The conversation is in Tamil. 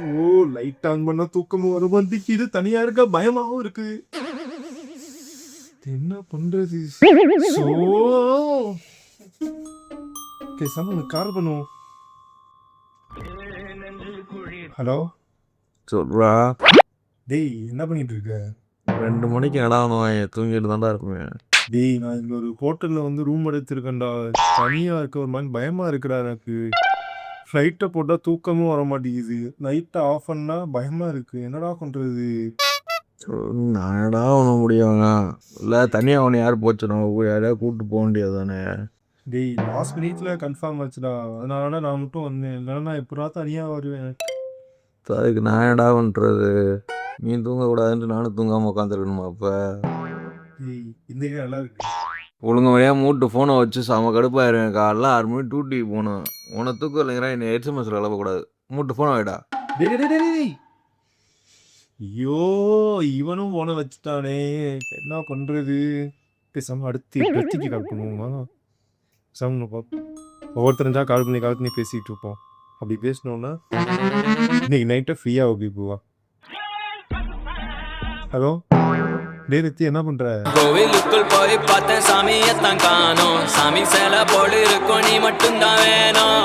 ஓ, லைட் ஆன் பண்ணா தூக்கமும் வர மாட்டேங்குது, தனியா இருக்க பயமாவும் இருக்கு. என்ன பண்றது? சோ பேசாம உனக்கு கால் பண்ணுவோம். ஹலோ, சொல்றா. டேய் என்ன பண்ணிட்டு இருக்க? 2 மணிக்கு நடாவணும் தூங்கிட்டு தான்டா இருப்பேன். டேய் நான் இங்க ஒரு ஹோட்டல்ல வந்து ரூம் எடுத்திருக்கேன்டா. தனியா இருக்க ஒரு மாதிரி பயமா இருக்குடா எனக்கு. ஃப்ளைட்டை போட்டா தூக்கமும் வர மாட்டேங்குது. லைட்டை ஆஃப் பண்ணா பயமா இருக்கு. என்னடா பண்றது? நான் என்னடா பண்ண முடியுங்க? இல்லை தனியாக அவனை யார் போச்சுனா யாரையாவது கூப்பிட்டு போக வேண்டியது தானே. டேய் லாஸ்ட் மினிட்ல கன்ஃபார்ம் ஆச்சுடா. அதனால நான் மட்டும் வந்தேன். இல்லைன்னா எப்படா தனியா வருவேன்? அதுக்கு நான் என்னடா பண்ணுறது? நீ தூங்கக்கூடாதுன்ட்டு நானும் தூங்காமல் உட்காந்துருக்கணுமா? அப்போ டேய் இந்த idea நல்லா இருக்கு. ஒழுங்கு வழியாக மூட்டு ஃபோனை வச்சு செம கடுப்பாயிருவேன். காலைல 6 மணி டியூட்டிக்கு போகணும். உன்னை தூக்கம் இல்லைங்கிறா என்னை எஸ்எம்எஸ்ல கிளப்பக்கூடாது. மூட்டு ஃபோனை வைடா. டேய் டேய் டேய் டேய். ஐயோ, இவனும் போன வச்சுட்டானே, என்ன பண்றது? பேசாம அடுத்து பிரத்திக்கு கால் பண்ணுவோமா? பேசாம ஒவ்வொருத்தரஞ்சா கால் பண்ணி பேசிட்டு இருப்போம். அப்படி பேசினோம்னா இன்னைக்கு நைட்டை ஃப்ரீயா ஓகே போவா. ஹலோ, டேய் ரித்தி என்ன பண்ற? கோவிலுக்குள் போய் பார்த்தேன் சாமியத்தான் காணோம். சாமி சேலை போடு இருக்கும், நீ மட்டும் தான் வேணும்.